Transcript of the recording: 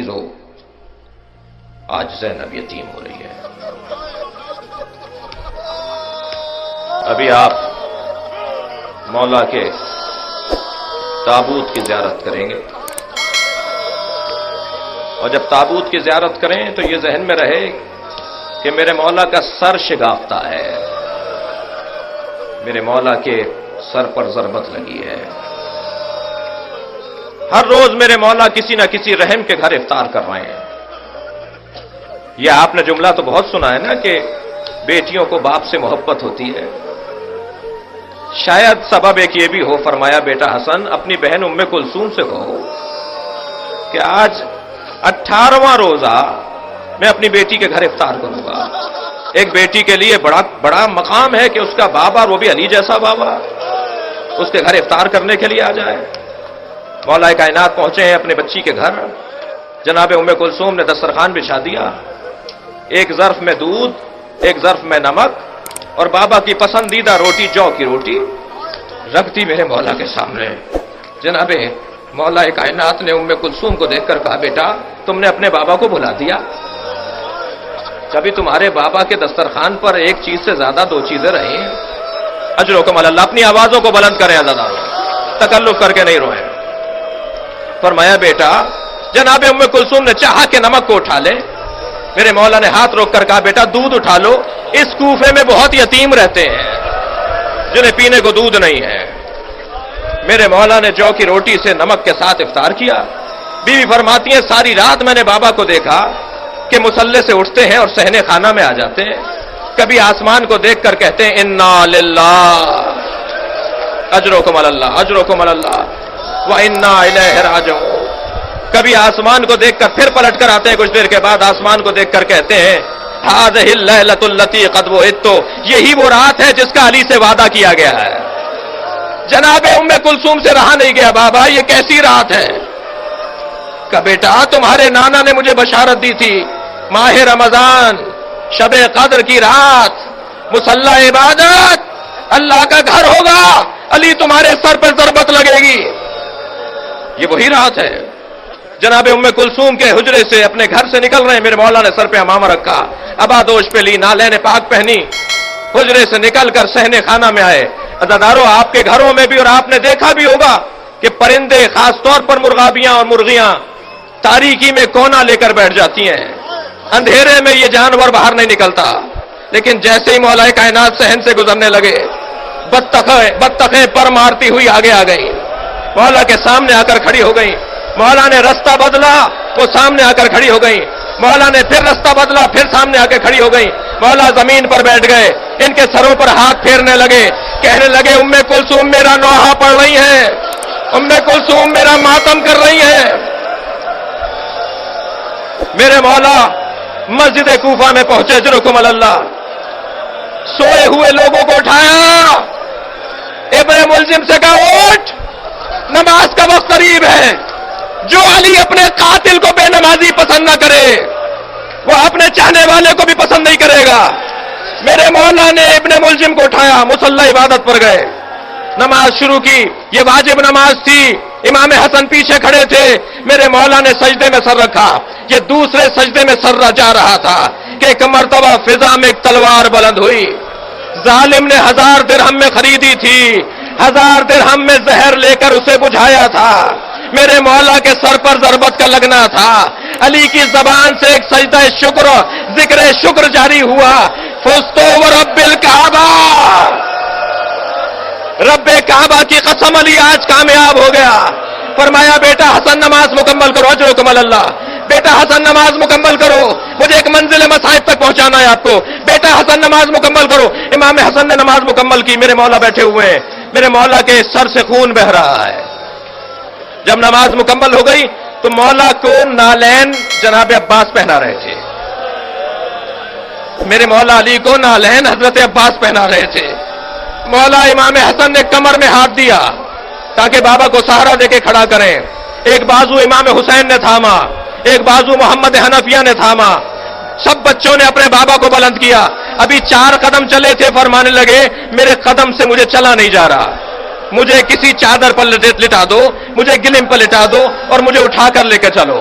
ہو، آج زینب یتیم ہو رہی ہے۔ ابھی آپ مولا کے تابوت کی زیارت کریں گے، اور جب تابوت کی زیارت کریں تو یہ ذہن میں رہے کہ میرے مولا کا سر شگافتہ ہے، میرے مولا کے سر پر ضربت لگی ہے۔ ہر روز میرے مولا کسی نہ کسی رحم کے گھر افطار کر رہے ہیں۔ یہ آپ نے جملہ تو بہت سنا ہے نا کہ بیٹیوں کو باپ سے محبت ہوتی ہے۔ شاید سبب ایک یہ بھی ہو، فرمایا بیٹا حسن اپنی بہن ام کلثوم سے کہو کہ آج 18واں روزہ میں اپنی بیٹی کے گھر افطار کروں گا۔ ایک بیٹی کے لیے بڑا مقام ہے کہ اس کا بابا، وہ بھی علی جیسا بابا، اس کے گھر افطار کرنے کے لیے آ جائے۔ مولا کائنات پہنچے ہیں اپنے بچی کے گھر، جناب ام کلثوم نے دسترخوان بچھا دیا، ایک ظرف میں دودھ، ایک ظرف میں نمک اور بابا کی پسندیدہ روٹی، جو کی روٹی رکھ دی میرے مولا کے سامنے۔ جناب مولا کائنات نے ام کلثوم کو دیکھ کر کہا بیٹا تم نے اپنے بابا کو بھلا دیا؟ کبھی تمہارے بابا کے دسترخوان پر ایک چیز سے زیادہ دو چیزیں رہی ہیں؟ اجرکم اللہ، اپنی آوازوں کو بلند کریں عزیزانو، تکلف کر کے نہیں روئیں۔ فرمایا بیٹا، جناب ام کلثوم نے چاہا کہ نمک کو اٹھا لے، میرے مولا نے ہاتھ روک کر کہا بیٹا دودھ اٹھا لو، اس کوفے میں بہت یتیم رہتے ہیں جنہیں پینے کو دودھ نہیں ہے۔ میرے مولا نے جو کی روٹی سے نمک کے ساتھ افطار کیا۔ بیوی فرماتی ہیں ساری رات میں نے بابا کو دیکھا کہ مصلے سے اٹھتے ہیں اور صحن خانہ میں آ جاتے ہیں، کبھی آسمان کو دیکھ کر کہتے ہیں انا للہ اجرکم اللہ اجرکم اللہ وَإِنَّا إِلَيْهِ رَاجِعُونَ، کبھی آسمان کو دیکھ کر پھر پلٹ کر آتے ہیں، کچھ دیر کے بعد آسمان کو دیکھ کر کہتے ہیں هَذِهِ اللَّيْلَةُ الَّتِي قَدْ وُعِدتُّ، یہی وہ رات ہے جس کا علی سے وعدہ کیا گیا ہے۔ جناب ام کلثوم سے رہا نہیں گیا، بابا یہ کیسی رات ہے؟ کہ بیٹا تمہارے نانا نے مجھے بشارت دی تھی، ماہ رمضان، شب قدر کی رات، مصلی عبادت، اللہ کا گھر ہوگا، علی تمہارے سر پر ضربت لگے گی۔ یہ وہی رات ہے۔ جناب ام کلثوم کے حجرے سے اپنے گھر سے نکل رہے ہیں، میرے مولا نے سر پہ امامہ رکھا، ابادوش پہ لی، نالین پاک پہنی، حجرے سے نکل کر صحن خانہ میں آئے۔ عزادارو آپ کے گھروں میں بھی اور آپ نے دیکھا بھی ہوگا کہ پرندے، خاص طور پر مرغابیاں اور مرغیاں تاریکی میں کونا لے کر بیٹھ جاتی ہیں، اندھیرے میں یہ جانور باہر نہیں نکلتا، لیکن جیسے ہی مولا کائنات صحن سے گزرنے لگے بطخیں پر مارتی ہوئی آگے آ گئی، مولا کے سامنے آ کر کھڑی ہو گئی۔ مولا نے رستہ بدلا، وہ سامنے آ کر کھڑی ہو گئی۔ مولا نے پھر رستہ بدلا، پھر سامنے آ کے کھڑی ہو گئی۔ مولا زمین پر بیٹھ گئے، ان کے سروں پر ہاتھ پھیرنے لگے، کہنے لگے ام کلثوم میرا نوحہ پڑھ رہی ہیں، ام کلثوم میرا ماتم کر رہی ہیں۔ میرے مولا مسجد کوفہ میں پہنچے، اجرکم اللہ، سوئے ہوئے لوگوں کو اٹھایا، ابن ملزم سے کہا اٹھ، نماز کا وقت قریب ہے۔ جو علی اپنے قاتل کو بے نمازی پسند نہ کرے، وہ اپنے چاہنے والے کو بھی پسند نہیں کرے گا۔ میرے مولا نے ابن ملزم کو اٹھایا، مصلی عبادت پر گئے، نماز شروع کی۔ یہ واجب نماز تھی، امام حسن پیچھے کھڑے تھے، میرے مولا نے سجدے میں سر رکھا، یہ دوسرے سجدے میں سر جا رہا تھا کہ ایک مرتبہ فضا میں ایک تلوار بلند ہوئی، ظالم نے 1000 درہم میں خریدی تھی، 1000 درہم میں زہر لے کر اسے بجھایا تھا، میرے مولا کے سر پر ضربت کا لگنا تھا۔ علی کی زبان سے ایک سجدہ شکر، ذکر شکر جاری ہوا، فزتو ورب الکعبہ، رب کعبہ کی قسم علی آج کامیاب ہو گیا۔ فرمایا بیٹا حسن نماز مکمل کرو، اجرکم اللہ، بیٹا حسن نماز مکمل کرو، مجھے ایک منزل مصائب تک پہنچانا ہے آپ کو، بیٹا حسن نماز مکمل کرو۔ امام حسن نے نماز مکمل کی، میرے مولا بیٹھے ہوئے ہیں، میرے مولا کے سر سے خون بہ رہا ہے۔ جب نماز مکمل ہو گئی تو مولا کو نالین جناب عباس پہنا رہے تھے، میرے مولا علی کو نالین حضرت عباس پہنا رہے تھے۔ مولا امام حسن نے کمر میں ہاتھ دیا تاکہ بابا کو سہارا دے کے کھڑا کریں، ایک بازو امام حسین نے تھاما، ایک بازو محمد حنفیہ نے تھاما، سب بچوں نے اپنے بابا کو بلند کیا۔ ابھی 4 قدم چلے تھے، فرمانے لگے میرے قدم سے مجھے چلا نہیں جا رہا، مجھے کسی چادر پر لٹا دو، مجھے گلم پر لٹا دو اور مجھے اٹھا کر لے کے چلو۔